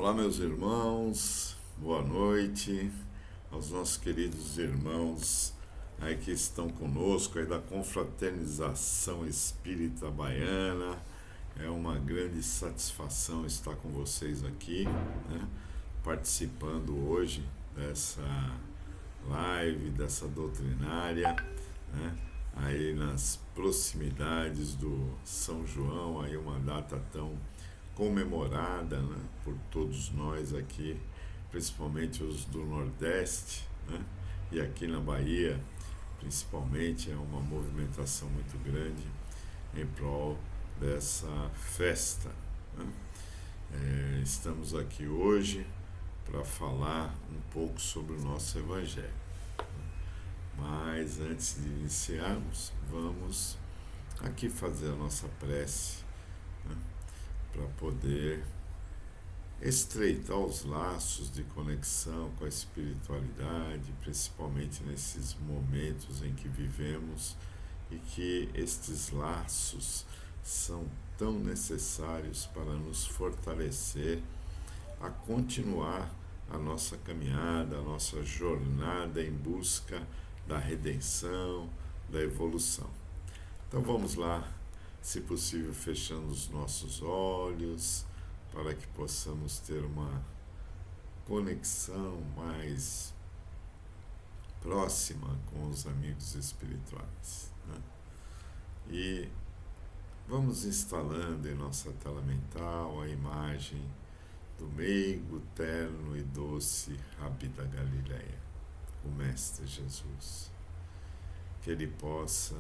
Olá, meus irmãos, boa noite aos nossos queridos irmãos aí que estão conosco aí da Confraternização Espírita Baiana. É uma grande satisfação estar com vocês aqui, né, participando hoje dessa live, dessa doutrinária, né, aí nas proximidades do São João, aí uma data tão comemorada, né, por todos nós aqui, principalmente os do Nordeste, né, e aqui na Bahia, principalmente, é uma movimentação muito grande em prol dessa festa, né. Estamos aqui hoje para falar um pouco sobre o nosso Evangelho. Mas antes de iniciarmos, vamos aqui fazer a nossa prece, né, para poder estreitar os laços de conexão com a espiritualidade, principalmente nesses momentos em que vivemos e que estes laços são tão necessários para nos fortalecer a continuar a nossa caminhada, a nossa jornada em busca da redenção, da evolução. Então vamos lá, se possível fechando os nossos olhos, para que possamos ter uma conexão mais próxima com os amigos espirituais, né? E vamos instalando em nossa tela mental a imagem do meigo, terno e doce Rabi da Galileia, o Mestre Jesus. Que Ele possa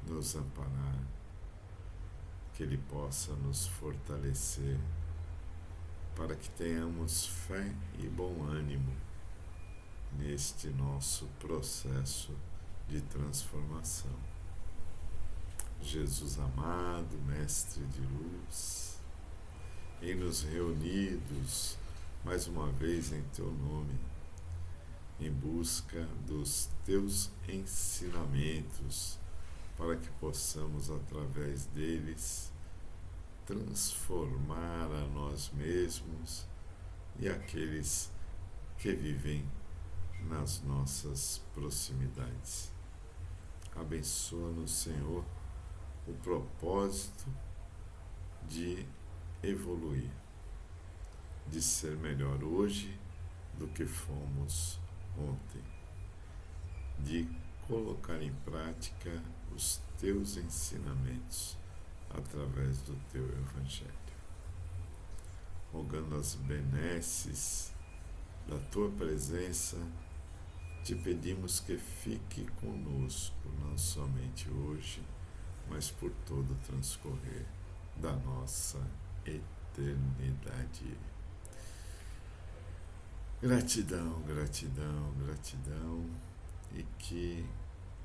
nos amparar, que Ele possa nos fortalecer, para que tenhamos fé e bom ânimo neste nosso processo de transformação. Jesus amado, Mestre de luz, em nos reunidos mais uma vez em Teu nome, em busca dos Teus ensinamentos, para que possamos, através deles, transformar a nós mesmos e aqueles que vivem nas nossas proximidades. Abençoa-nos, Senhor, o propósito de evoluir, de ser melhor hoje do que fomos ontem, de colocar em prática os Teus ensinamentos através do Teu Evangelho. Rogando as benesses da Tua presença, te pedimos que fique conosco, não somente hoje, mas por todo o transcorrer da nossa eternidade. Gratidão, gratidão, gratidão, e que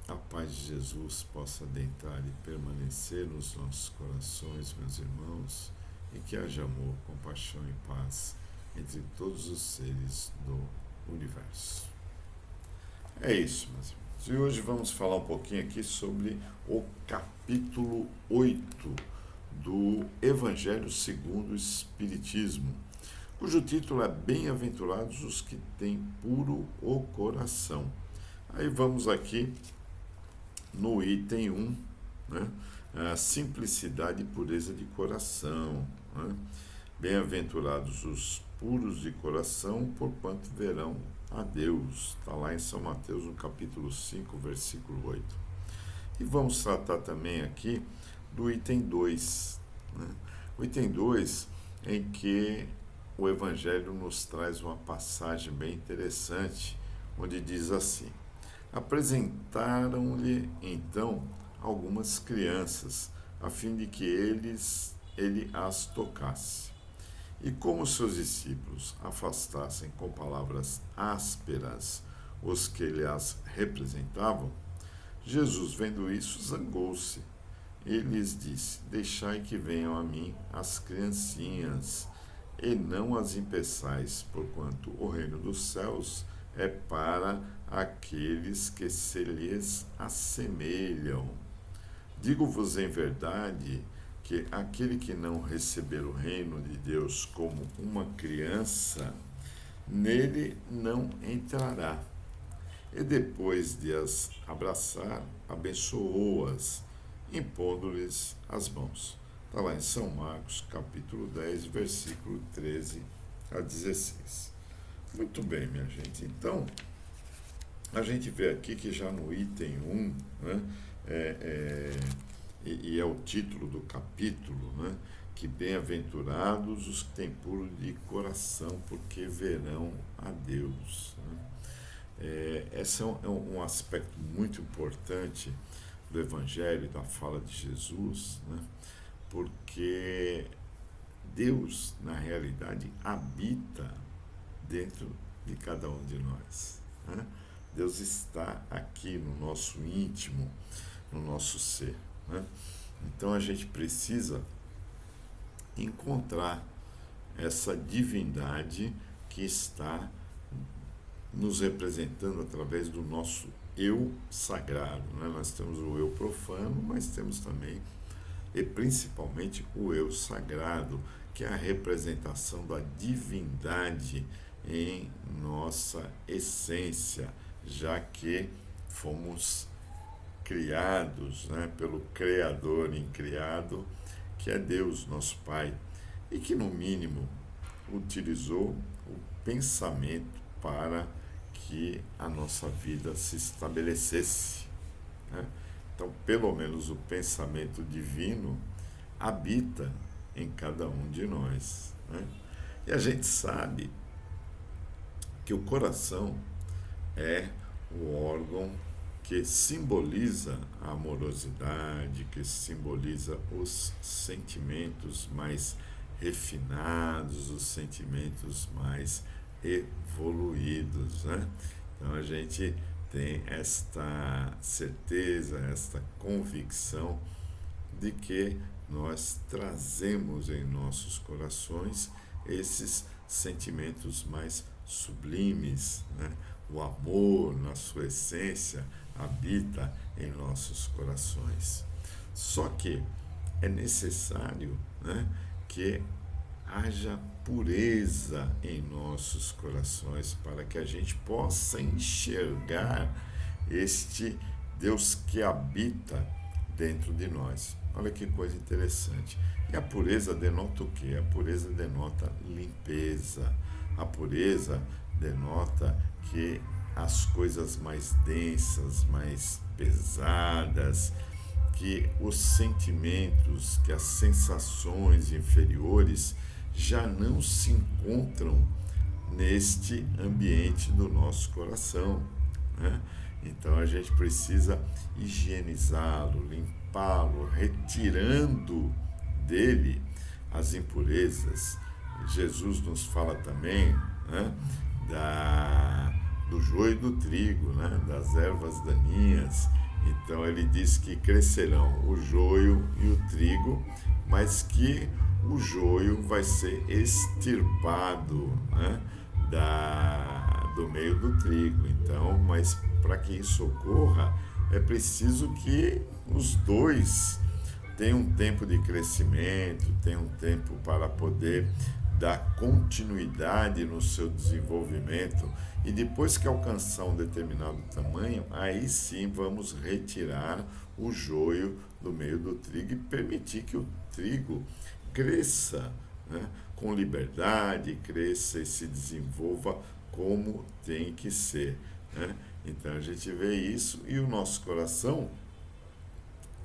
a paz de Jesus possa adentrar e permanecer nos nossos corações, meus irmãos, e que haja amor, compaixão e paz entre todos os seres do universo. É isso, meus irmãos. E hoje vamos falar um pouquinho aqui sobre o capítulo 8 do Evangelho segundo o Espiritismo, cujo título é Bem-aventurados os que têm puro o coração. Aí vamos aqui no item 1, né? A simplicidade e pureza de coração, né? Bem-aventurados os puros de coração, porquanto verão a Deus. Está lá em São Mateus, no capítulo 5, versículo 8. E vamos tratar também aqui do item 2, né? O item 2, em que o Evangelho nos traz uma passagem bem interessante, onde diz assim: apresentaram-lhe então algumas crianças, a fim de que ele as tocasse. E como seus discípulos afastassem com palavras ásperas os que lhes representavam, Jesus, vendo isso, zangou-se e lhes disse: deixai que venham a mim as criancinhas, e não as impeçais, porquanto o reino dos céus é para aqueles que se lhes assemelham. Digo-vos em verdade que aquele que não receber o reino de Deus como uma criança, nele não entrará. E depois de as abraçar, abençoou-as, impondo-lhes as mãos. Está lá em São Marcos, capítulo 10, versículo 13 a 16. Muito bem, minha gente. Então, a gente vê aqui que já no item 1, né, e é o título do capítulo, né, que bem-aventurados os que têm puro de coração, porque verão a Deus. Né? Esse é um aspecto muito importante do Evangelho, da fala de Jesus, né? Porque Deus, na realidade, habita dentro de cada um de nós. Né? Deus está aqui no nosso íntimo, no nosso ser. Né? Então a gente precisa encontrar essa divindade que está nos representando através do nosso eu sagrado. Né? Nós temos o eu profano, mas temos também, e principalmente, o eu sagrado, que é a representação da divindade em nossa essência, já que fomos criados, né, pelo Criador incriado, que é Deus, nosso Pai, e que, no mínimo, utilizou o pensamento para que a nossa vida se estabelecesse. Né? Então, pelo menos o pensamento divino habita em cada um de nós. Né? E a gente sabe que o coração é o órgão que simboliza a amorosidade, que simboliza os sentimentos mais refinados, os sentimentos mais evoluídos. Né? Então a gente tem esta certeza, esta convicção de que nós trazemos em nossos corações esses sentimentos mais sublimes. Né? O amor, na sua essência, habita em nossos corações. Só que é necessário, né, que haja pureza em nossos corações para que a gente possa enxergar este Deus que habita dentro de nós. Olha que coisa interessante. E a pureza denota o quê? A pureza denota limpeza. A pureza denota que as coisas mais densas, mais pesadas, que os sentimentos, que as sensações inferiores já não se encontram neste ambiente do nosso coração. Né? Então a gente precisa higienizá-lo, limpá-lo, retirando dele as impurezas. Jesus nos fala também, né, do joio e do trigo, né, das ervas daninhas. Então ele diz que crescerão o joio e o trigo, mas que o joio vai ser extirpado, né, do meio do trigo. Então, mas para que isso ocorra, é preciso que os dois tenham um tempo de crescimento, tenham um tempo para poder dar continuidade no seu desenvolvimento, e depois que alcançar um determinado tamanho, aí sim vamos retirar o joio do meio do trigo e permitir que o trigo cresça, né, com liberdade, cresça e se desenvolva como tem que ser. Né? Então a gente vê isso, e o nosso coração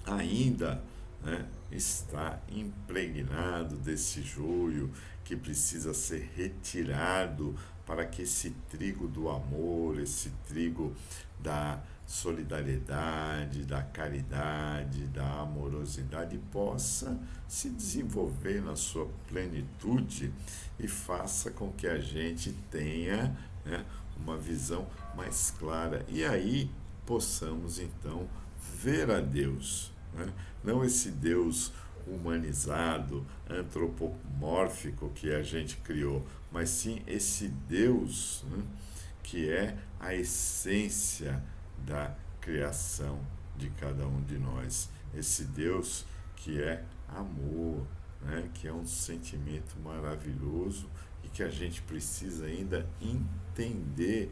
ainda, né, está impregnado desse joio que precisa ser retirado para que esse trigo do amor, esse trigo da solidariedade, da caridade, da amorosidade possa se desenvolver na sua plenitude e faça com que a gente tenha, né, uma visão mais clara, e aí possamos então ver a Deus. Né? Não esse Deus humanizado, antropomórfico que a gente criou, mas sim esse Deus, né, que é a essência da criação de cada um de nós. Esse Deus que é amor, né? Que é um sentimento maravilhoso e que a gente precisa ainda entender,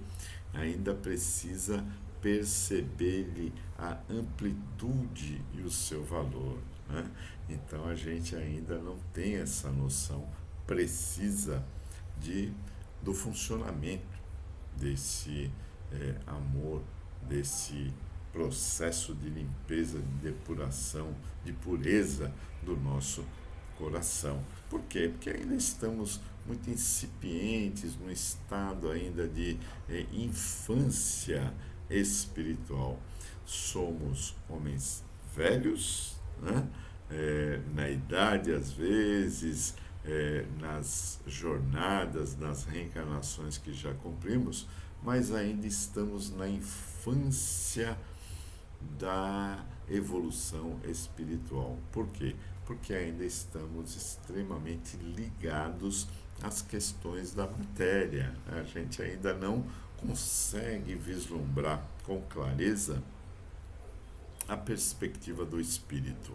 ainda precisa perceber-lhe a amplitude e o seu valor, né? Então a gente ainda não tem essa noção precisa de, do funcionamento desse amor, desse processo de limpeza, de depuração, de pureza do nosso coração. Por quê? Porque ainda estamos muito incipientes, no estado ainda de infância espiritual. Somos homens velhos, né? Na idade às vezes, nas jornadas, nas reencarnações que já cumprimos, mas ainda estamos na infância da evolução espiritual. Por quê? Porque ainda estamos extremamente ligados às questões da matéria. A gente ainda não consegue vislumbrar com clareza a perspectiva do espírito,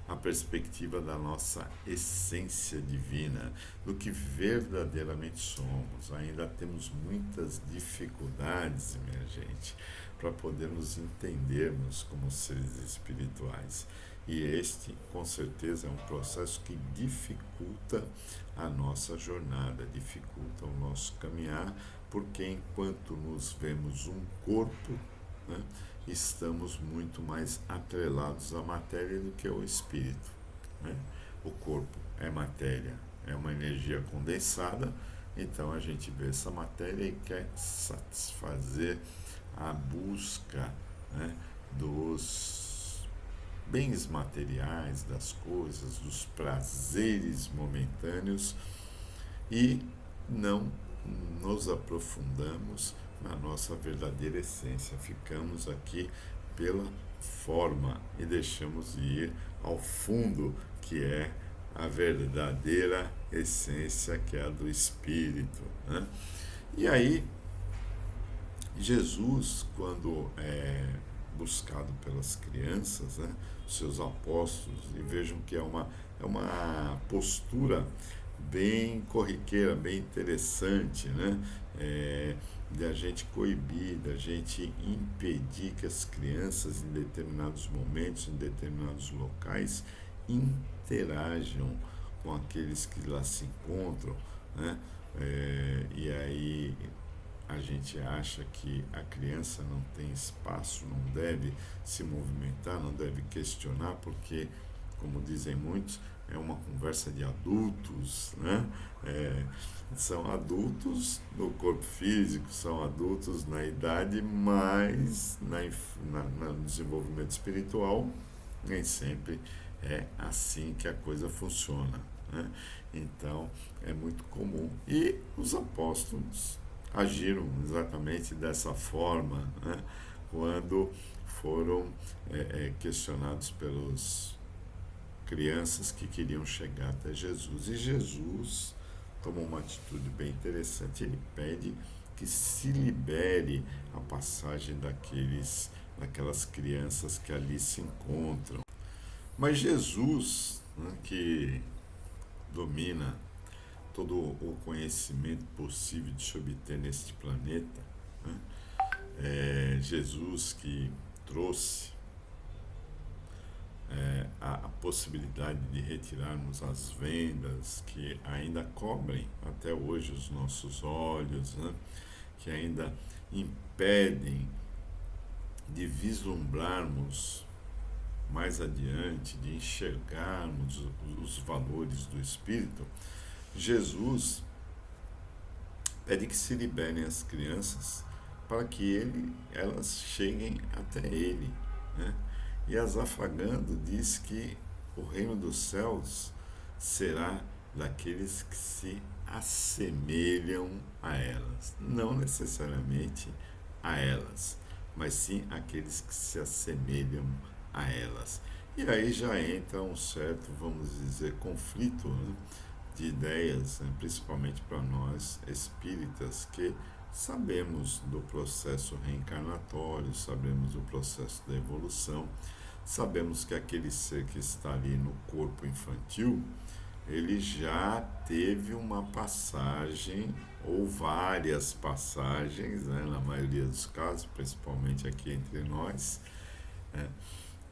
a perspectiva da nossa essência divina, do que verdadeiramente somos. Ainda temos muitas dificuldades, minha gente, para podermos entendermos como seres espirituais. E este, com certeza, é um processo que dificulta a nossa jornada, dificulta o nosso caminhar, porque enquanto nos vemos um corpo, né, estamos muito mais atrelados à matéria do que ao espírito, né? O corpo é matéria, é uma energia condensada, então a gente vê essa matéria e quer satisfazer a busca, né, dos bens materiais, das coisas, dos prazeres momentâneos e não nos aprofundamos na nossa verdadeira essência. Ficamos aqui pela forma e deixamos de ir ao fundo, que é a verdadeira essência, que é a do Espírito, né? E aí, Jesus, quando é buscado pelas crianças, né, seus apóstolos, e vejam que é uma postura bem corriqueira, bem interessante, né? De a gente coibir, da gente impedir que as crianças, em determinados momentos, em determinados locais, interajam com aqueles que lá se encontram, né? E aí a gente acha que a criança não tem espaço, não deve se movimentar, não deve questionar, porque, como dizem muitos, é uma conversa de adultos, né? São adultos no corpo físico, são adultos na idade, mas no desenvolvimento espiritual nem sempre é assim que a coisa funciona, né? Então é muito comum. E os apóstolos agiram exatamente dessa forma, né, quando foram questionados pelos crianças que queriam chegar até Jesus. E Jesus tomou uma atitude bem interessante. Ele pede que se libere a passagem daquelas crianças que ali se encontram. Mas Jesus, né, que domina todo o conhecimento possível de se obter neste planeta, né? Jesus que trouxe a possibilidade de retirarmos as vendas que ainda cobrem até hoje os nossos olhos, né? Que ainda impedem de vislumbrarmos mais adiante, de enxergarmos os valores do Espírito. Jesus pede que se liberem as crianças para que elas cheguem até ele, né? E Azafagando diz que o reino dos céus será daqueles que se assemelham a elas, não necessariamente a elas, mas sim aqueles que se assemelham a elas. E aí já entra um certo, vamos dizer, conflito, né, de ideias, né, principalmente para nós espíritas, que sabemos do processo reencarnatório, sabemos do processo da evolução, sabemos que aquele ser que está ali no corpo infantil, ele já teve uma passagem ou várias passagens, né, na maioria dos casos, principalmente aqui entre nós, né,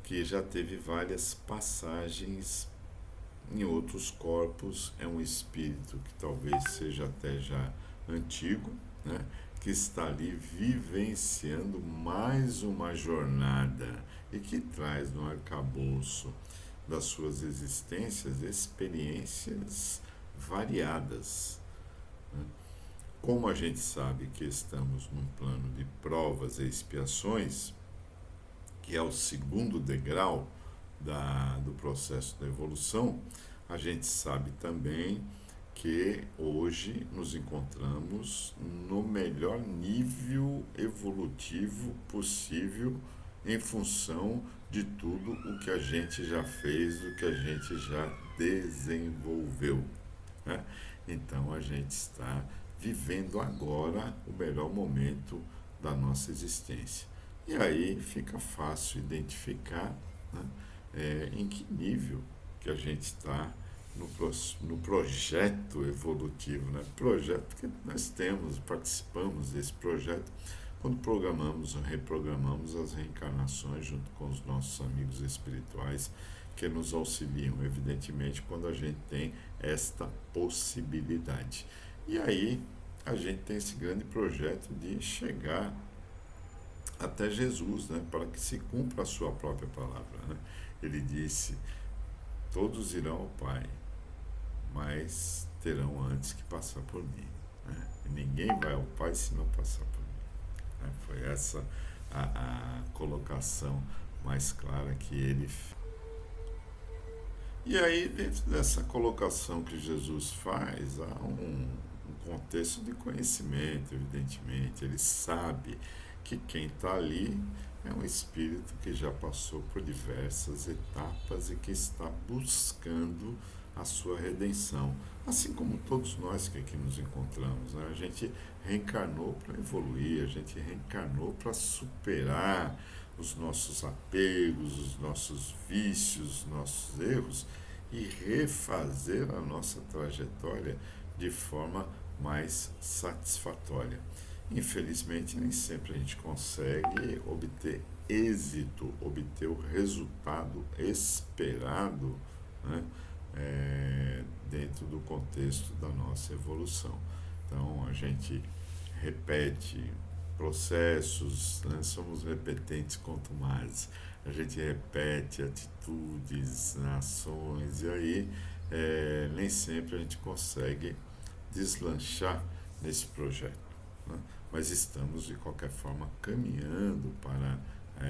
que já teve várias passagens em outros corpos. É um espírito que talvez seja até já antigo, né, que está ali vivenciando mais uma jornada e que traz no arcabouço das suas existências experiências variadas, né? Como a gente sabe que estamos num plano de provas e expiações, que é o segundo degrau do processo da evolução, a gente sabe também que hoje nos encontramos no melhor nível evolutivo possível em função de tudo o que a gente já fez, o que a gente já desenvolveu, né? Então a gente está vivendo agora o melhor momento da nossa existência. E aí fica fácil identificar, né, em que nível que a gente está no projeto evolutivo, né? Projeto que nós temos, participamos desse projeto quando programamos ou reprogramamos as reencarnações junto com os nossos amigos espirituais que nos auxiliam, evidentemente, quando a gente tem esta possibilidade. E aí a gente tem esse grande projeto de chegar até Jesus, né, para que se cumpra a sua própria palavra, né? Ele disse: todos irão ao Pai, mas terão antes que passar por mim, né? E ninguém vai ao Pai se não passar por mim, né? Foi essa a colocação mais clara que ele fez. E aí, dentro dessa colocação que Jesus faz, há um contexto de conhecimento, evidentemente. Ele sabe que quem está ali é um espírito que já passou por diversas etapas e que está buscando a sua redenção. Assim como todos nós que aqui nos encontramos, né? A gente reencarnou para evoluir, a gente reencarnou para superar os nossos apegos, os nossos vícios, os nossos erros e refazer a nossa trajetória de forma mais satisfatória. Infelizmente, nem sempre a gente consegue obter êxito, obter o resultado esperado, né, dentro do contexto da nossa evolução. Então, a gente repete processos, né, somos repetentes contumazes. A gente repete atitudes, ações, e aí nem sempre a gente consegue deslanchar nesse projeto, né? Mas estamos, de qualquer forma, caminhando para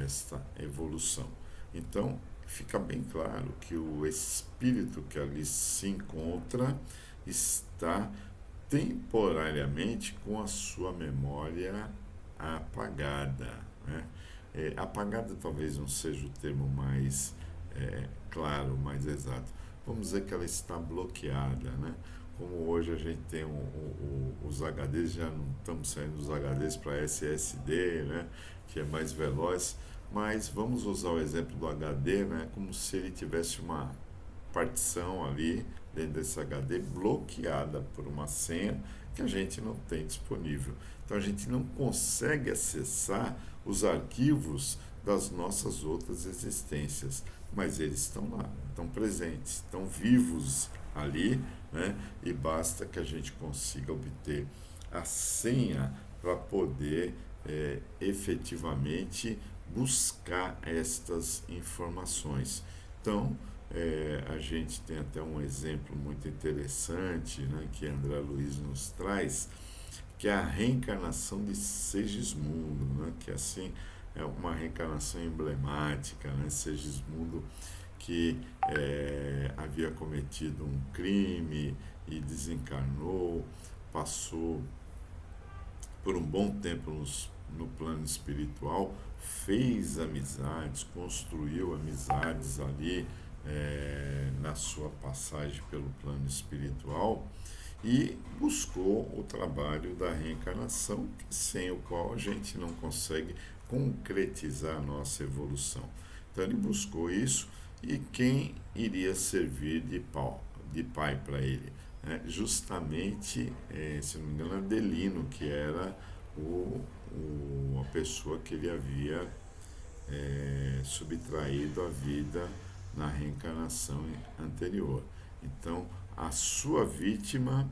esta evolução. Então, fica bem claro que o espírito que ali se encontra está temporariamente com a sua memória apagada, né? Apagada talvez não seja o termo mais claro, mais exato. Vamos dizer que ela está bloqueada, né? Como hoje a gente tem os HDs, já não estamos saindo dos HDs para SSD, né? Que é mais veloz, mas vamos usar o exemplo do HD, né? Como se ele tivesse uma partição ali dentro desse HD bloqueada por uma senha que a gente não tem disponível. Então a gente não consegue acessar os arquivos das nossas outras existências, mas eles estão lá, estão presentes, estão vivos ali, né? E basta que a gente consiga obter a senha para poder efetivamente buscar estas informações. Então, a gente tem até um exemplo muito interessante, né, que André Luiz nos traz, que é a reencarnação de Segismundo, né, que assim é uma reencarnação emblemática, né? Segismundo que havia cometido um crime e desencarnou, passou por um bom tempo no plano espiritual, fez amizades, construiu amizades ali na sua passagem pelo plano espiritual e buscou o trabalho da reencarnação, sem o qual a gente não consegue concretizar a nossa evolução. Então ele buscou isso, e quem iria servir de pai para ele? Justamente, se não me engano, Adelino, que era a pessoa que ele havia subtraído a vida na reencarnação anterior. Então, a sua vítima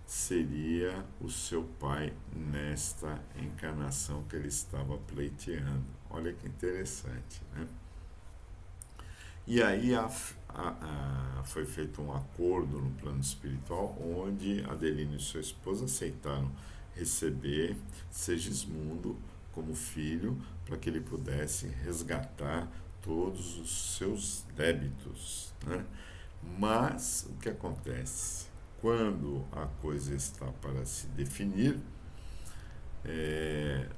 seria o seu pai nesta encarnação que ele estava pleiteando. Olha que interessante, né? E aí foi feito um acordo no plano espiritual, onde Adelino e sua esposa aceitaram receber Segismundo como filho, para que ele pudesse resgatar todos os seus débitos, né? Mas o que acontece? Quando a coisa está para se definir, é,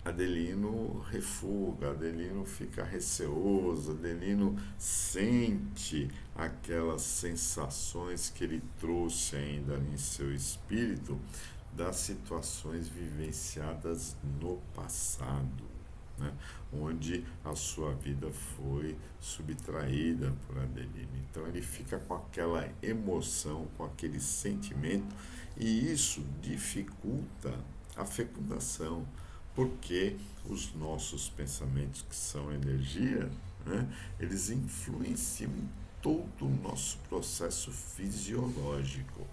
Adelino refuga, Adelino fica receoso, Adelino sente aquelas sensações que ele trouxe ainda em seu espírito das situações vivenciadas no passado, né? Onde a sua vida foi subtraída por Adelino. Então ele fica com aquela emoção, com aquele sentimento, e isso dificulta a fecundação, porque os nossos pensamentos, que são energia, né, eles influenciam todo o nosso processo fisiológico.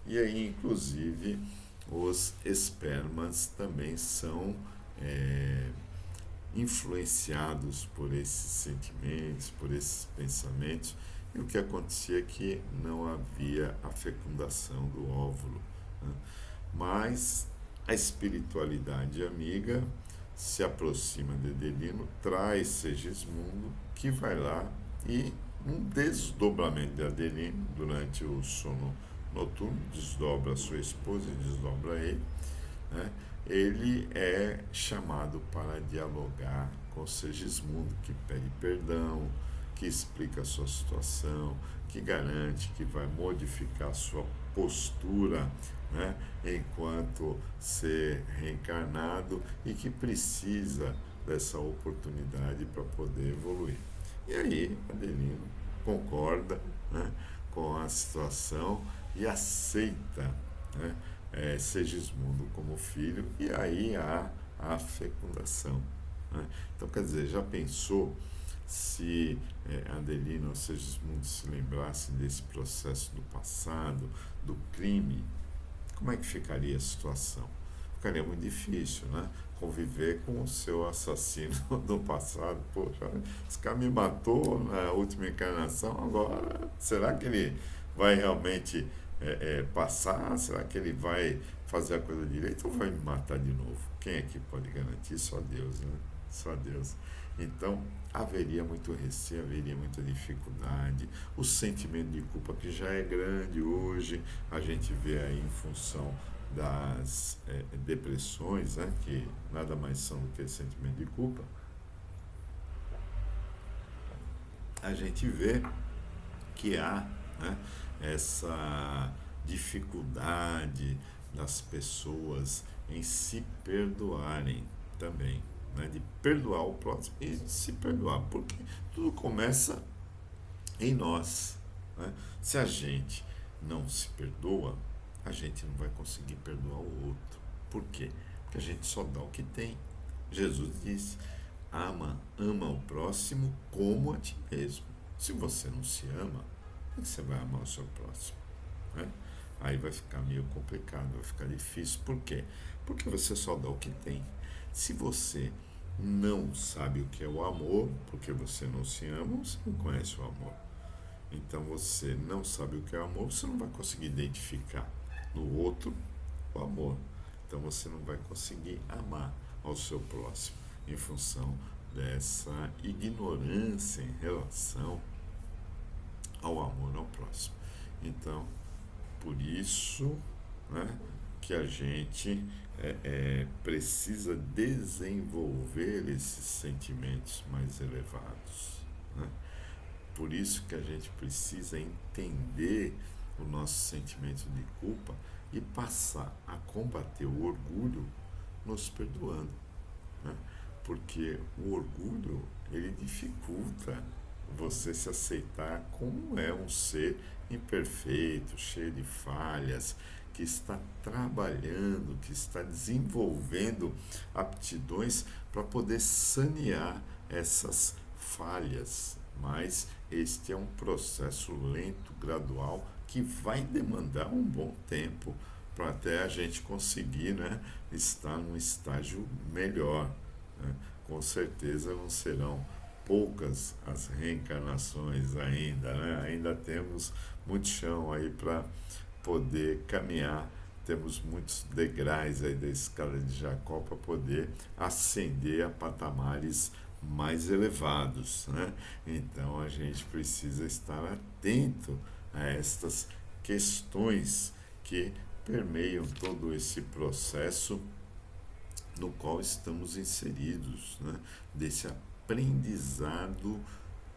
E aí, inclusive, os espermas também são influenciados por esses sentimentos, por esses pensamentos, e o que acontecia é que não havia a fecundação do óvulo, né? Mas a espiritualidade amiga se aproxima de Adelino, traz Segismundo, que vai lá e, num desdobramento de Adelino, durante o sono noturno, desdobra a sua esposa e desdobra ele, né? Ele é chamado para dialogar com Segismundo, que pede perdão, que explica a sua situação, que garante que vai modificar a sua postura, né, enquanto ser reencarnado, e que precisa dessa oportunidade para poder evoluir. E aí Adelino concorda, né, com a situação e aceita, né, Segismundo como filho, e aí há a fecundação, né? Então, quer dizer, já pensou se Adelino ou Segismundo se lembrassem desse processo do passado, do crime? Como é que ficaria a situação? Ficaria muito difícil, né? Conviver com o seu assassino do passado. Poxa, esse cara me matou na última encarnação, agora será que ele vai realmente passar? Será que ele vai fazer a coisa direito ou vai me matar de novo? Quem é que pode garantir? Só Deus, né? Só Deus. Então, haveria muito receio, haveria muita dificuldade, o sentimento de culpa, que já é grande hoje, a gente vê aí em função das depressões, né, que nada mais são do que sentimento de culpa. A gente vê que há, né, essa dificuldade das pessoas em se perdoarem também, né, de perdoar o próximo e de se perdoar, porque tudo começa em nós, né? Se a gente não se perdoa, a gente não vai conseguir perdoar o outro. Por quê? Porque a gente só dá o que tem. Jesus disse: ama o próximo como a ti mesmo. Se você não se ama, como é que você vai amar o seu próximo, né? Aí vai ficar meio complicado, vai ficar difícil. Por quê? Porque você só dá o que tem. Se você não sabe o que é o amor, porque você não se ama, você não conhece o amor. Então você não sabe o que é o amor, você não vai conseguir identificar no outro o amor. Então você não vai conseguir amar ao seu próximo, em função dessa ignorância em relação ao amor ao próximo. Então, por isso, né, que a gente precisa desenvolver esses sentimentos mais elevados, né? Por isso que a gente precisa entender o nosso sentimento de culpa e passar a combater o orgulho nos perdoando, né? porque o orgulho, ele dificulta você se aceitar como é um ser imperfeito, cheio de falhas, que está trabalhando, que está desenvolvendo aptidões para poder sanear essas falhas. Mas este é um processo lento, gradual, que vai demandar um bom tempo para até a gente conseguir, né, estar num estágio melhor. Né? Com certeza não serão poucas as reencarnações ainda, né? Ainda temos muito chão aí para poder caminhar, temos muitos degraus aí da escala de Jacó para poder ascender a patamares mais elevados, né? Então a gente precisa estar atento a estas questões que permeiam todo esse processo no qual estamos inseridos, né? Desse aprendizado,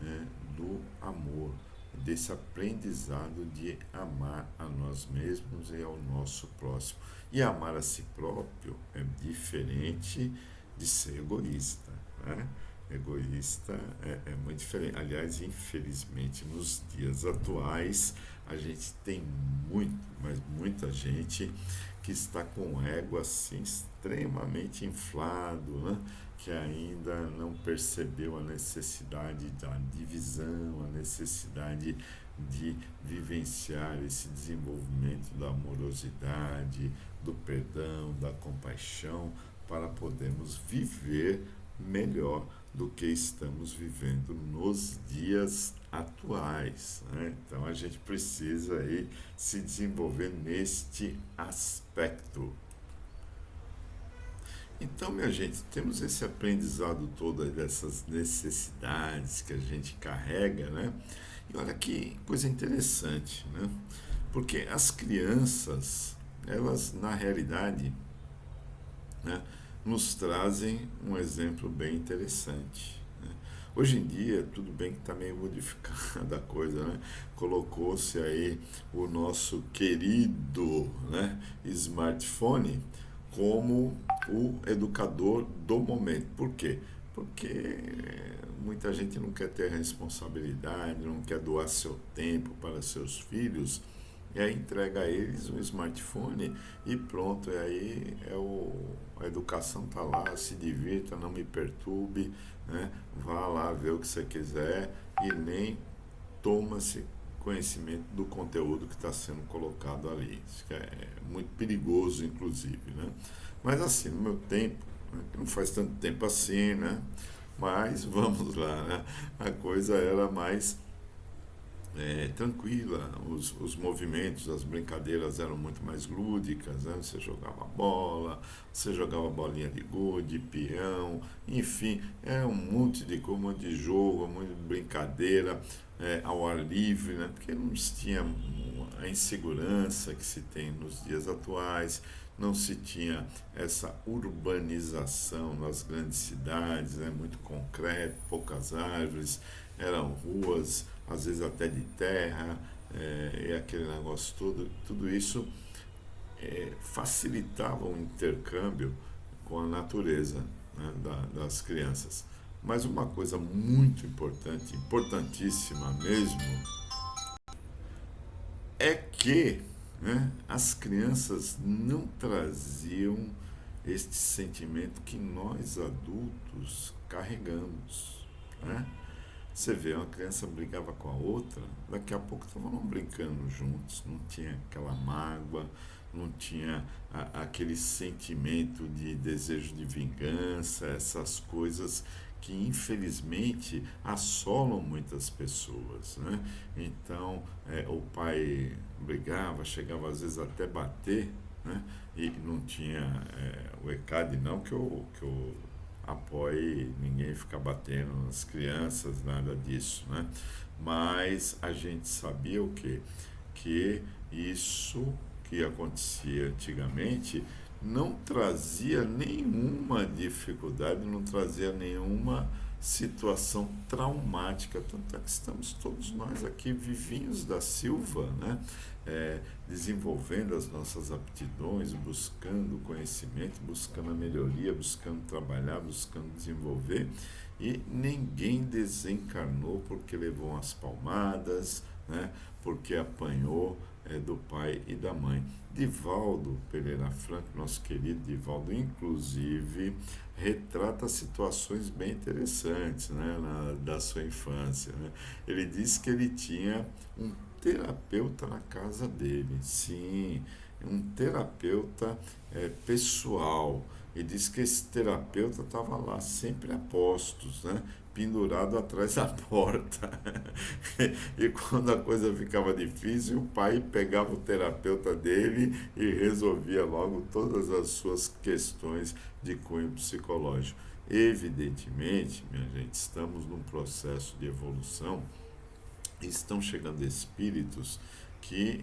né, do amor, desse aprendizado de amar a nós mesmos e ao nosso próximo. E amar a si próprio é diferente de ser egoísta, né? Egoísta é muito diferente. Aliás, infelizmente, nos dias atuais, a gente tem muito, mas muita gente que está com o ego assim extremamente inflado, né? Que ainda não percebeu a necessidade da divisão, a necessidade de vivenciar esse desenvolvimento da amorosidade, do perdão, da compaixão, para podermos viver melhor do que estamos vivendo nos dias atuais, né? Então a gente precisa aí se desenvolver neste aspecto. Então, minha gente, temos esse aprendizado todo aí dessas necessidades que a gente carrega, né? E olha que coisa interessante, né? Porque as crianças, elas na realidade, né, nos trazem um exemplo bem interessante. Né? Hoje em dia, tudo bem que está meio modificada a coisa, né? Colocou-se aí o nosso querido, né, smartphone como o educador do momento. Por quê? Porque muita gente não quer ter responsabilidade, não quer doar seu tempo para seus filhos, e aí entrega a eles um smartphone e pronto, e aí a educação está lá, se divirta, não me perturbe, né? Vá lá ver o que você quiser e nem toma-se conhecimento do conteúdo que está sendo colocado ali. Isso que é muito perigoso, inclusive, né? Mas assim, no meu tempo, né, que não faz tanto tempo assim, né? Mas vamos lá, né? A coisa era mais tranquila, os movimentos, as brincadeiras eram muito mais lúdicas, né? Você jogava bola, você jogava bolinha de gude, peão, enfim, é um monte de coisa, um monte de jogo, um monte de brincadeira ao ar livre, né? Porque não se tinha a insegurança que se tem nos dias atuais, não se tinha essa urbanização nas grandes cidades, né? Muito concreto, poucas árvores, eram ruas às vezes até de terra, e aquele negócio todo, tudo isso facilitava o intercâmbio com a natureza, né, das crianças. Mas uma coisa muito importante, importantíssima mesmo, é que, né, as crianças não traziam este sentimento que nós adultos carregamos, né? Você vê, uma criança brigava com a outra, daqui a pouco estavam brincando juntos, não tinha aquela mágoa, não tinha aquele sentimento de desejo de vingança, essas coisas que infelizmente assolam muitas pessoas, né? Então, o pai brigava, chegava às vezes até bater, né? E não tinha o ECAD não que eu apoie ninguém ficar batendo nas crianças, nada disso, né? Mas a gente sabia o quê? Que isso que acontecia antigamente não trazia nenhuma dificuldade, não trazia nenhuma situação traumática, tanto é que estamos todos nós aqui vivinhos da Silva, né? Desenvolvendo as nossas aptidões, buscando conhecimento, buscando a melhoria, buscando trabalhar, buscando desenvolver, e ninguém desencarnou porque levou umas palmadas, né? Porque apanhou do pai e da mãe. Divaldo Pereira Franco, nosso querido Divaldo, inclusive, retrata situações bem interessantes, né, da sua infância. Né? Ele disse que ele tinha um terapeuta na casa dele, sim, um terapeuta pessoal. E disse que esse terapeuta estava lá sempre a postos, né? Pendurado atrás da porta. E quando a coisa ficava difícil, o pai pegava o terapeuta dele e resolvia logo todas as suas questões de cunho psicológico. Evidentemente, minha gente, estamos num processo de evolução e estão chegando espíritos que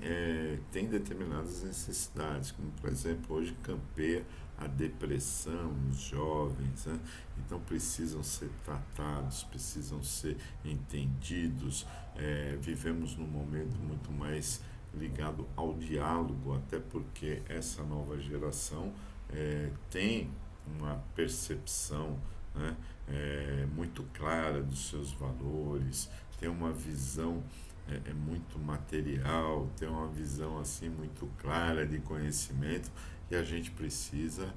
têm determinadas necessidades, como por exemplo hoje campeia a depressão nos jovens, né? Então precisam ser tratados, precisam ser entendidos. Vivemos num momento muito mais ligado ao diálogo, até porque essa nova geração tem uma percepção, né, muito clara dos seus valores, tem uma visão muito material, tem uma visão assim muito clara de conhecimento, e a gente precisa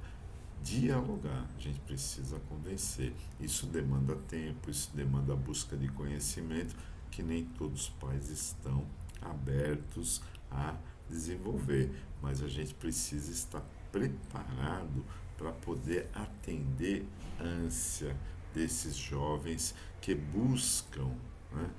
dialogar, a gente precisa convencer. Isso demanda tempo, isso demanda busca de conhecimento que nem todos os pais estão abertos a desenvolver, mas a gente precisa estar preparado para poder atender a ânsia desses jovens que buscam, né,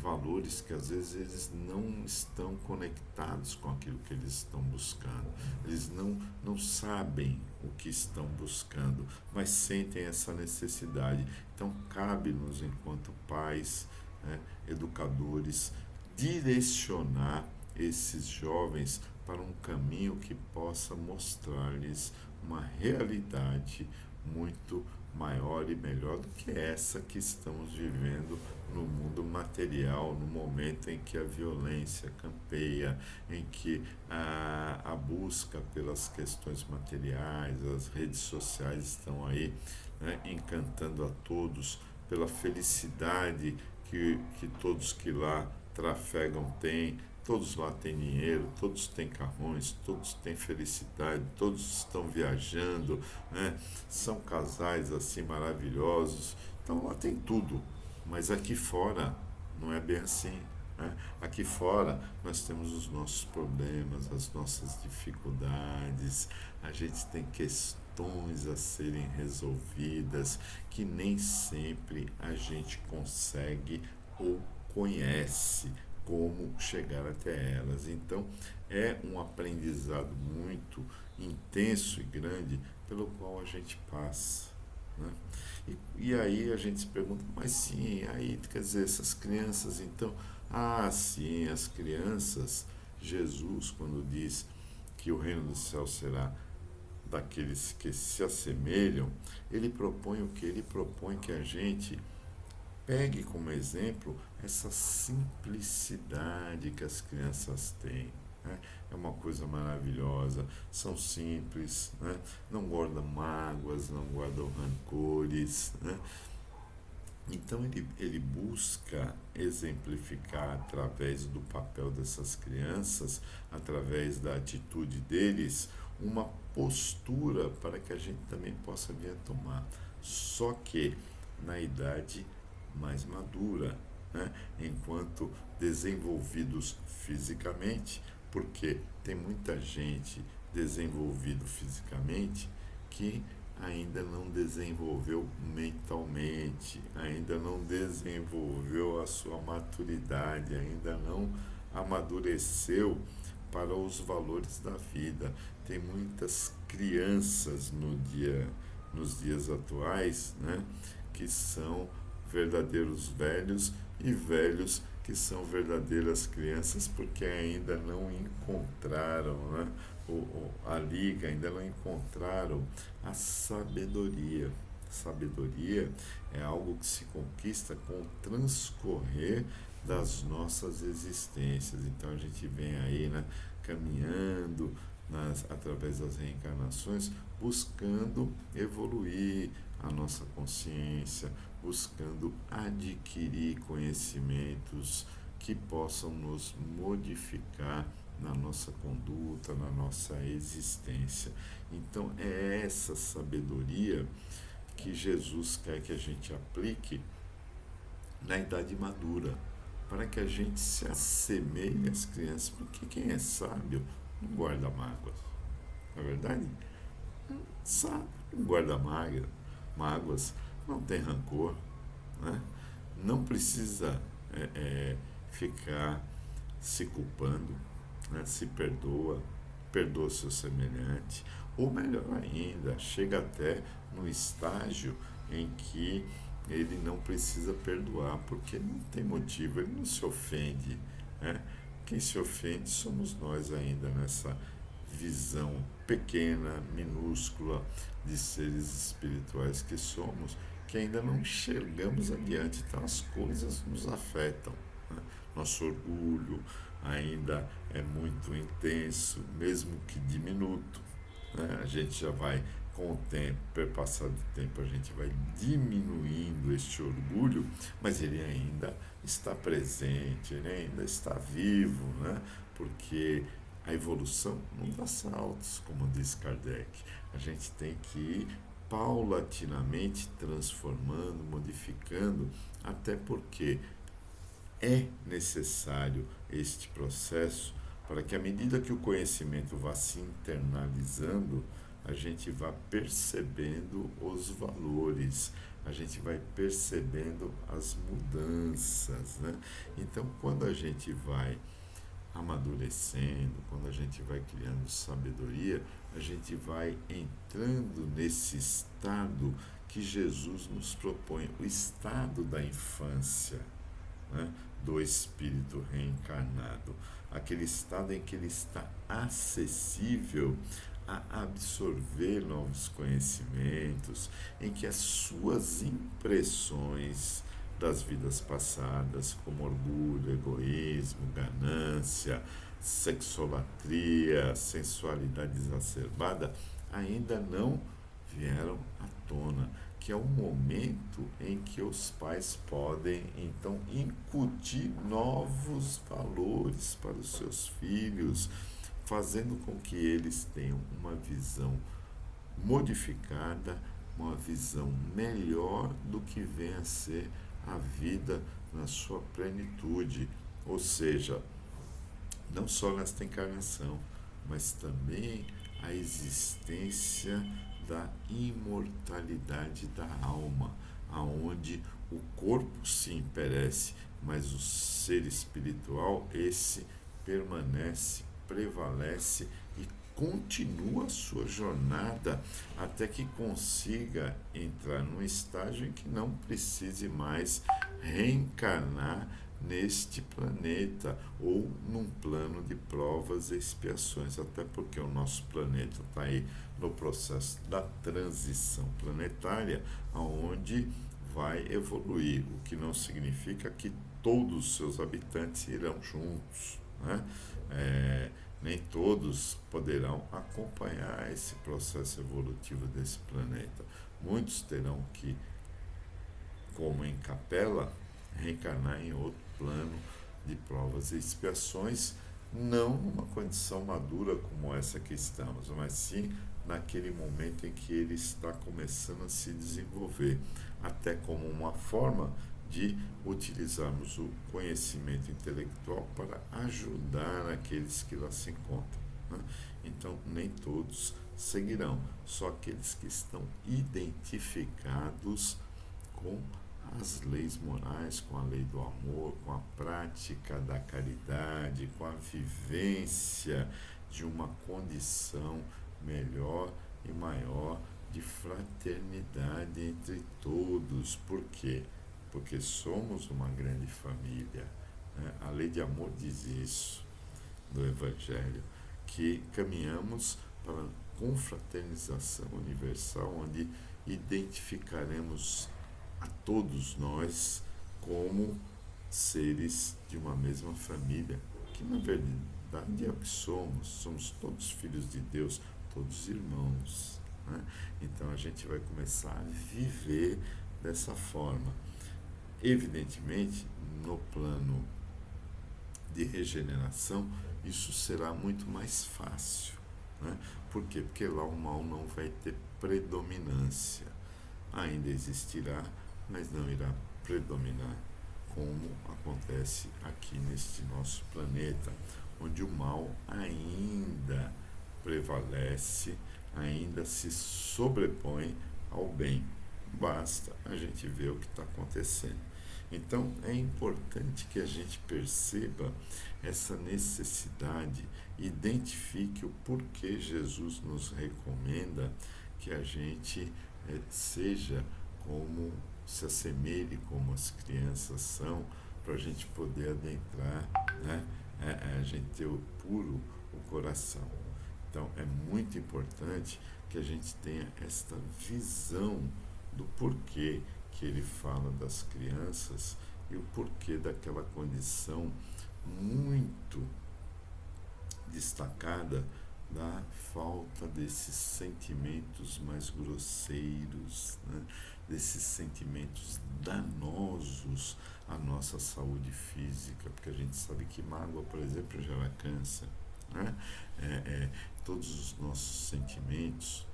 valores que às vezes eles não estão conectados com aquilo que eles estão buscando. Eles não sabem o que estão buscando, mas sentem essa necessidade. Então, cabe-nos, enquanto pais, né, educadores, direcionar esses jovens para um caminho que possa mostrar-lhes uma realidade muito maior e melhor do que essa que estamos vivendo no mundo material, no momento em que a violência campeia, em que a busca pelas questões materiais, as redes sociais estão aí, né, encantando a todos pela felicidade que todos que lá trafegam têm. Todos lá têm dinheiro, todos têm carrões, todos têm felicidade, todos estão viajando, né? São casais assim maravilhosos. Então lá tem tudo, mas aqui fora não é bem assim. Né? Aqui fora nós temos os nossos problemas, as nossas dificuldades, a gente tem questões a serem resolvidas que nem sempre a gente consegue ou conhece como chegar até elas. Então, é um aprendizado muito intenso e grande pelo qual a gente passa. Né? E aí a gente se pergunta, mas sim, aí quer dizer, essas crianças então, sim, as crianças, Jesus quando diz que o reino do céu será daqueles que se assemelham, ele propõe o que? Ele propõe que a gente pegue como exemplo essa simplicidade que as crianças têm. Né? É uma coisa maravilhosa, são simples, né? Não guardam mágoas, não guardam rancores. Né? Então ele busca exemplificar através do papel dessas crianças, através da atitude deles, uma postura para que a gente também possa vir a tomar. Só que na idade mais madura, né? Enquanto desenvolvidos fisicamente, porque tem muita gente desenvolvido fisicamente que ainda não desenvolveu mentalmente, ainda não desenvolveu a sua maturidade, ainda não amadureceu para os valores da vida. Tem muitas crianças nos dias atuais, né, que são verdadeiros velhos e velhos que são verdadeiras crianças porque ainda não encontraram, né, a liga, ainda não encontraram a sabedoria. Sabedoria é algo que se conquista com o transcorrer das nossas existências. Então a gente vem aí, né, caminhando através das reencarnações, buscando evoluir a nossa consciência, buscando adquirir conhecimentos que possam nos modificar na nossa conduta, na nossa existência. Então é essa sabedoria que Jesus quer que a gente aplique na idade madura, para que a gente se assemelhe às crianças, porque quem é sábio não guarda mágoas, não é verdade? Sábio não guarda mágoas, não tem rancor, né? Não precisa ficar se culpando, né? Se perdoa o seu semelhante, ou melhor ainda, chega até no estágio em que ele não precisa perdoar, porque não tem motivo, ele não se ofende, né? Quem se ofende somos nós ainda nessa visão pequena, minúscula de seres espirituais que somos, que ainda não enxergamos adiante, então as coisas nos afetam, né? Nosso orgulho ainda é muito intenso, mesmo que diminuto, né? A gente já vai, com o tempo, pelo passar do tempo, a gente vai diminuindo este orgulho, mas ele ainda está presente, ele ainda está vivo, né? Porque a evolução não dá saltos, como diz Kardec. A gente tem que ir paulatinamente transformando, modificando, até porque é necessário este processo para que, à medida que o conhecimento vá se internalizando, a gente vá percebendo os valores, a gente vai percebendo as mudanças, né? Então, quando a gente vai amadurecendo, quando a gente vai criando sabedoria, a gente vai entrando nesse estado que Jesus nos propõe, o estado da infância, né, do espírito reencarnado, aquele estado em que ele está acessível a absorver novos conhecimentos, em que as suas impressões das vidas passadas, como orgulho, egoísmo, ganância, sexolatria, sensualidade exacerbada, ainda não vieram à tona, que é um momento em que os pais podem então incutir novos valores para os seus filhos, fazendo com que eles tenham uma visão modificada, uma visão melhor do que vem a ser a vida na sua plenitude, ou seja, não só nesta encarnação, mas também a existência da imortalidade da alma, aonde o corpo sim perece, mas o ser espiritual, esse permanece, prevalece e continua a sua jornada até que consiga entrar num estágio em que não precise mais reencarnar neste planeta ou num plano de provas e expiações, até porque o nosso planeta está aí no processo da transição planetária, aonde vai evoluir, o que não significa que todos os seus habitantes irão juntos, né? Nem todos poderão acompanhar esse processo evolutivo desse planeta. Muitos terão que, como em capela, reencarnar em outro plano de provas e expiações, não numa condição madura como essa que estamos, mas sim naquele momento em que ele está começando a se desenvolver, até como uma forma de utilizarmos o conhecimento intelectual para ajudar aqueles que lá se encontram, né? Então, nem todos seguirão, só aqueles que estão identificados com as leis morais, com a lei do amor, com a prática da caridade, com a vivência de uma condição melhor e maior de fraternidade entre todos. Por quê? Porque somos uma grande família, né? A lei de amor diz isso no Evangelho, que caminhamos para a confraternização universal, onde identificaremos a todos nós como seres de uma mesma família, que na verdade é o que somos todos filhos de Deus, todos irmãos, né? Então a gente vai começar a viver dessa forma. Evidentemente, no plano de regeneração, isso será muito mais fácil, né? Por quê? Porque lá o mal não vai ter predominância. Ainda existirá, mas não irá predominar, como acontece aqui neste nosso planeta, onde o mal ainda prevalece, ainda se sobrepõe ao bem. Basta a gente ver o que está acontecendo. Então é importante que a gente perceba essa necessidade, identifique o porquê Jesus nos recomenda que a gente seja como, se assemelhe como as crianças são, para a gente poder adentrar, né? A gente ter o puro o coração. Então é muito importante que a gente tenha esta visão do porquê que ele fala das crianças e o porquê daquela condição muito destacada da falta desses sentimentos mais grosseiros, né? Desses sentimentos danosos à nossa saúde física, porque a gente sabe que mágoa, por exemplo, gera câncer, né? Todos os nossos sentimentos.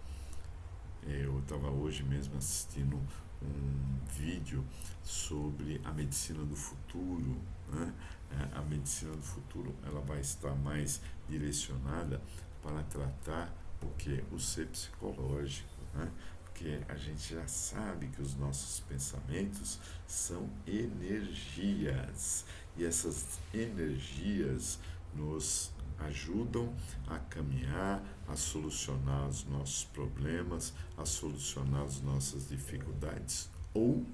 Eu estava hoje mesmo assistindo um vídeo sobre a medicina do futuro, né? A medicina do futuro ela vai estar mais direcionada para tratar o que? O ser psicológico, né? Porque a gente já sabe que os nossos pensamentos são energias e essas energias nos ajudam a caminhar, a solucionar os nossos problemas, a solucionar as nossas dificuldades ou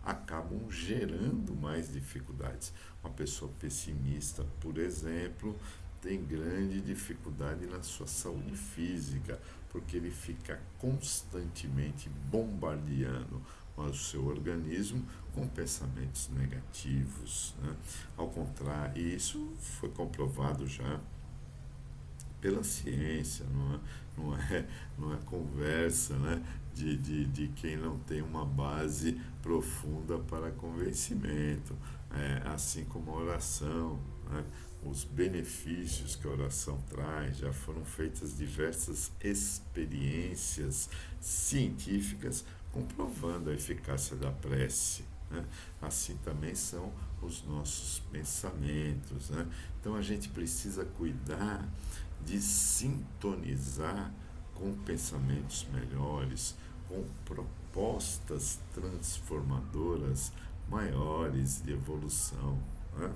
acabam gerando mais dificuldades. Uma pessoa pessimista, por exemplo, tem grande dificuldade na sua saúde física, porque ele fica constantemente bombardeando o seu organismo com pensamentos negativos, né? Ao contrário, e isso foi comprovado já pela ciência, não é conversa, né, de quem não tem uma base profunda para convencimento, assim como a oração, né, os benefícios que a oração traz, já foram feitas diversas experiências científicas comprovando a eficácia da prece, né? Assim também são os nossos pensamentos, né? Então a gente precisa cuidar de sintonizar com pensamentos melhores, com propostas transformadoras maiores de evolução, né?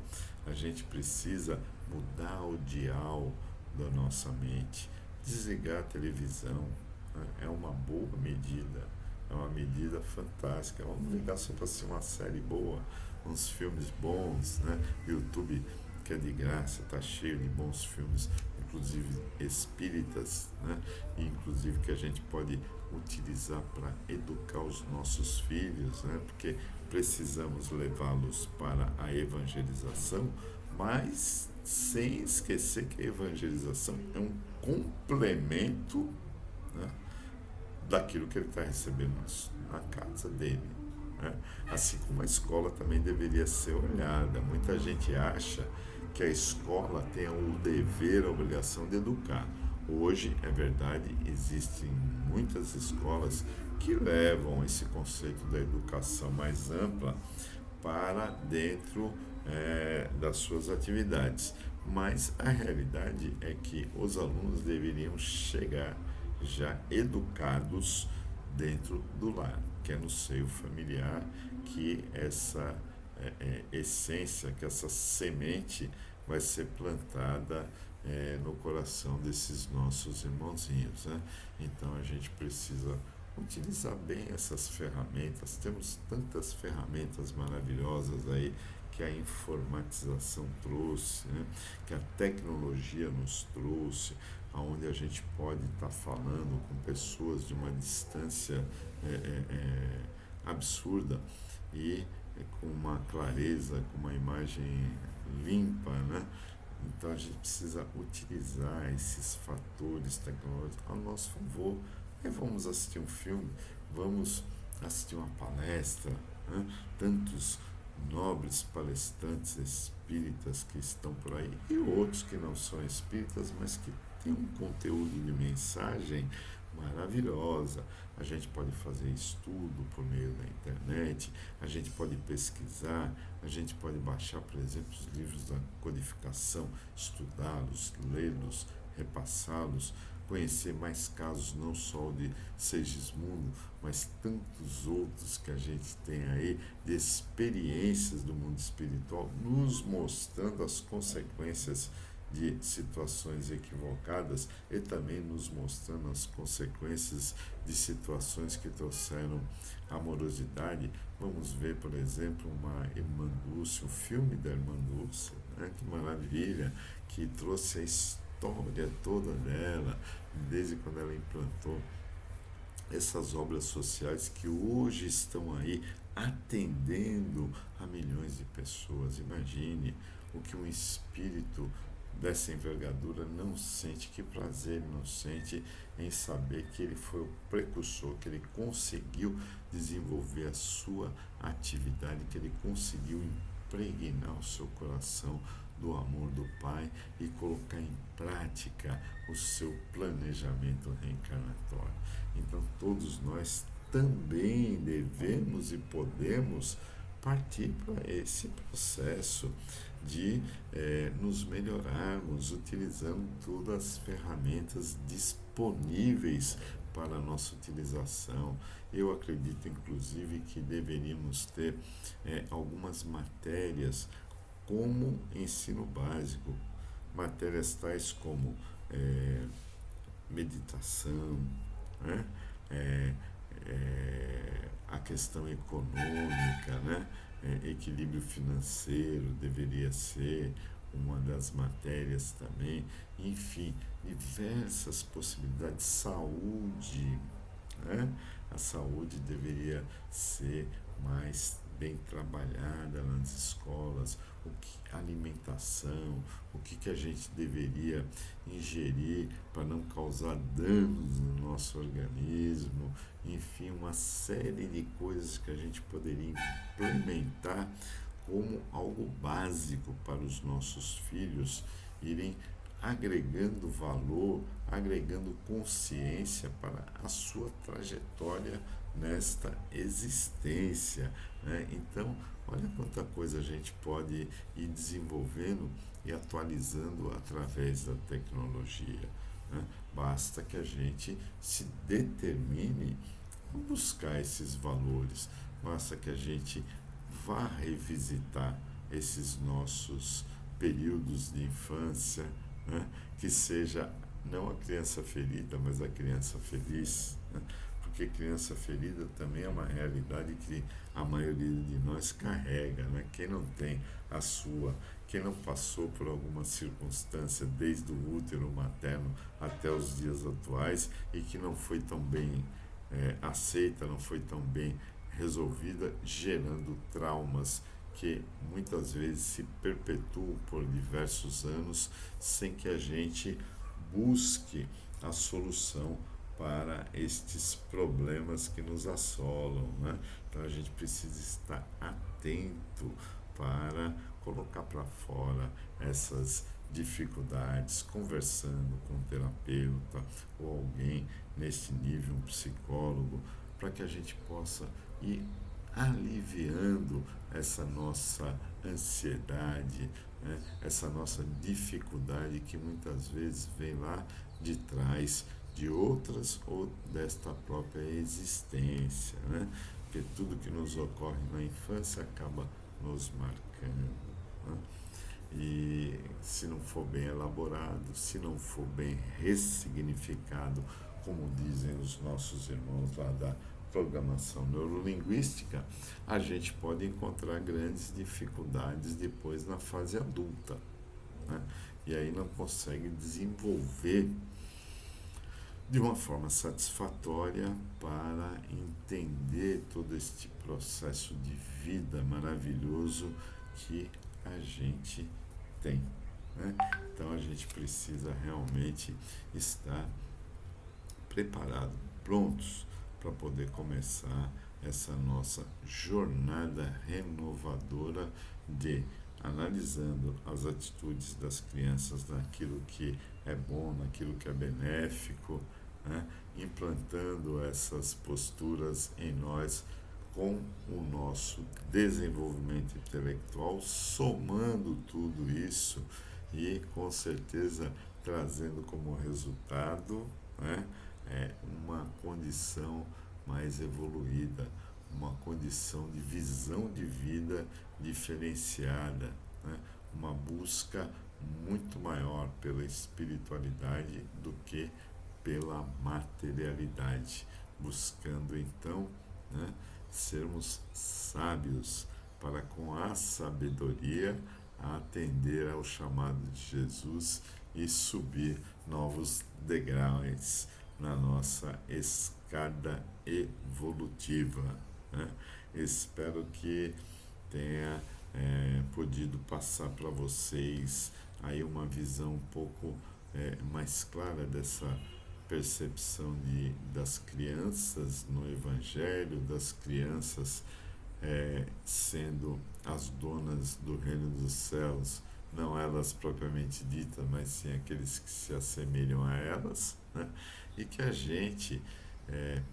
A gente precisa mudar o dial da nossa mente, desligar a televisão, né? É uma boa medida, é uma medida fantástica. Vamos ligar só para ser uma série boa, uns filmes bons, né? YouTube que é de graça, está cheio de bons filmes, inclusive espíritas, né? E inclusive que a gente pode utilizar para educar os nossos filhos, né? Porque precisamos levá-los para a evangelização, mas sem esquecer que a evangelização é um complemento, né, daquilo que ele está recebendo na casa dele, né? Assim como a escola também deveria ser olhada. Muita gente acha que a escola tem o dever, a obrigação de educar. Hoje, é verdade, existem muitas escolas que levam esse conceito da educação mais ampla para dentro das suas atividades. Mas a realidade é que os alunos deveriam chegar já educados dentro do lar, que é no seio familiar, que essa essência, que essa semente vai ser plantada no coração desses nossos irmãozinhos, né? Então a gente precisa utilizar bem essas ferramentas. Temos tantas ferramentas maravilhosas aí que a informatização trouxe, né? Que a tecnologia nos trouxe, onde a gente pode estar falando com pessoas de uma distância absurda e com uma clareza, com uma imagem limpa, né? Então a gente precisa utilizar esses fatores tecnológicos ao nosso favor. Aí vamos assistir um filme, vamos assistir uma palestra, né? Tantos nobres palestrantes espíritas que estão por aí e outros que não são espíritas, mas que têm um conteúdo de mensagem maravilhosa. A gente pode fazer estudo por meio da internet, a gente pode pesquisar, a gente pode baixar, por exemplo, os livros da codificação, estudá-los, lê-los, repassá-los, conhecer mais casos, não só o de Segismundo, mas tantos outros que a gente tem aí, de experiências do mundo espiritual, nos mostrando as consequências de situações equivocadas e também nos mostrando as consequências de situações que trouxeram amorosidade. Vamos ver, por exemplo, uma Irmã Dulce, o filme da Irmã Dulce, né? Que maravilha, que trouxe a história toda dela, desde quando ela implantou essas obras sociais que hoje estão aí atendendo a milhões de pessoas. Imagine o que um espírito dessa envergadura não sente, que prazer não sente em saber que ele foi o precursor, que ele conseguiu desenvolver a sua atividade, que ele conseguiu impregnar o seu coração do amor do Pai e colocar em prática o seu planejamento reencarnatório. Então todos nós também devemos e podemos partir para esse processo de nos melhorarmos, utilizando todas as ferramentas disponíveis para a nossa utilização. Eu acredito, inclusive, que deveríamos ter algumas matérias como ensino básico, matérias tais como meditação, né? A questão econômica, né? Equilíbrio financeiro deveria ser uma das matérias também, enfim, diversas possibilidades. Saúde, né? A saúde deveria ser mais bem trabalhada nas escolas, alimentação, o que a gente deveria ingerir para não causar danos no nosso organismo, enfim, uma série de coisas que a gente poderia implementar como algo básico para os nossos filhos irem agregando valor, agregando consciência para a sua trajetória nesta existência, né? Então, olha quanta coisa a gente pode ir desenvolvendo e atualizando através da tecnologia, né? Basta que a gente se determine a buscar esses valores, basta que a gente vá revisitar esses nossos períodos de infância, né? Que seja não a criança ferida, mas a criança feliz, né? Porque criança ferida também é uma realidade que a maioria de nós carrega, né? Quem não tem a sua, quem não passou por alguma circunstância desde o útero materno até os dias atuais e que não foi tão bem aceita, não foi tão bem resolvida, gerando traumas que muitas vezes se perpetuam por diversos anos sem que a gente busque a solução para estes problemas que nos assolam, né? Então a gente precisa estar atento para colocar para fora essas dificuldades, conversando com um terapeuta ou alguém neste nível, um psicólogo, para que a gente possa ir aliviando essa nossa ansiedade, né? Essa nossa dificuldade que muitas vezes vem lá de trás de outras ou desta própria existência, né? Porque tudo que nos ocorre na infância acaba nos marcando, né? E se não for bem elaborado, se não for bem ressignificado, como dizem os nossos irmãos lá da programação neurolinguística, a gente pode encontrar grandes dificuldades depois na fase adulta, né? E aí não consegue desenvolver de uma forma satisfatória para entender todo este processo de vida maravilhoso que a gente tem, né? Então a gente precisa realmente estar preparado, prontos para poder começar essa nossa jornada renovadora de analisando as atitudes das crianças naquilo que é bom, naquilo que é benéfico, né? Implantando essas posturas em nós com o nosso desenvolvimento intelectual, somando tudo isso e com certeza trazendo como resultado, né, uma condição mais evoluída, uma condição de visão de vida diferenciada, né, uma busca muito maior pela espiritualidade do que pela materialidade, buscando então, né, sermos sábios para com a sabedoria atender ao chamado de Jesus e subir novos degraus na nossa escada evolutiva, né? Espero que tenha podido passar para vocês aí uma visão um pouco mais clara dessa percepção das crianças no Evangelho, das crianças sendo as donas do reino dos céus, não elas propriamente ditas, mas sim aqueles que se assemelham a elas, né? E que a gente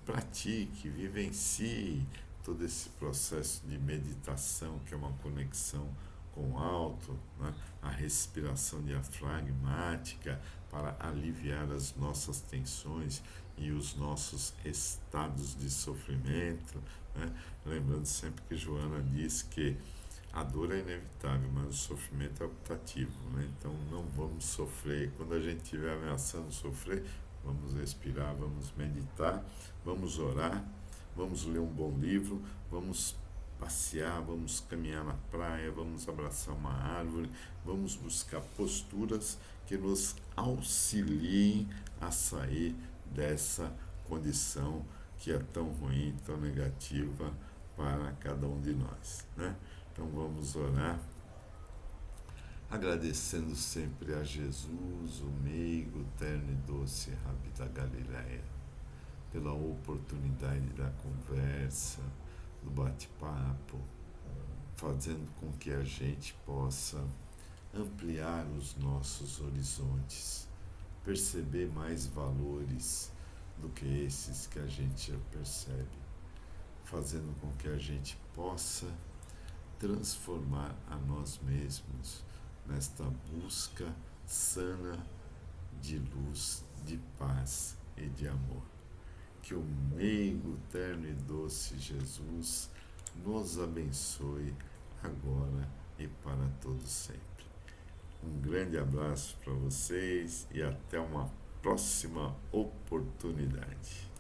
pratique, vivencie todo esse processo de meditação, que é uma conexão com o alto, né? A respiração diafragmática para aliviar as nossas tensões e os nossos estados de sofrimento, né? Lembrando sempre que Joana diz que a dor é inevitável, mas o sofrimento é optativo, né? Então não vamos sofrer. Quando a gente estiver ameaçando sofrer, vamos respirar, vamos meditar, vamos orar, vamos ler um bom livro, vamos passear, vamos caminhar na praia, vamos abraçar uma árvore, vamos buscar posturas que nos auxiliem a sair dessa condição que é tão ruim, tão negativa para cada um de nós, né? Então vamos orar, agradecendo sempre a Jesus, o meigo, terno e doce Rabi da Galileia, pela oportunidade da conversa, do bate-papo, fazendo com que a gente possa ampliar os nossos horizontes, perceber mais valores do que esses que a gente já percebe, fazendo com que a gente possa transformar a nós mesmos nesta busca sana de luz, de paz e de amor. Que o meigo, terno e doce Jesus nos abençoe agora e para todos sempre. Um grande abraço para vocês e até uma próxima oportunidade.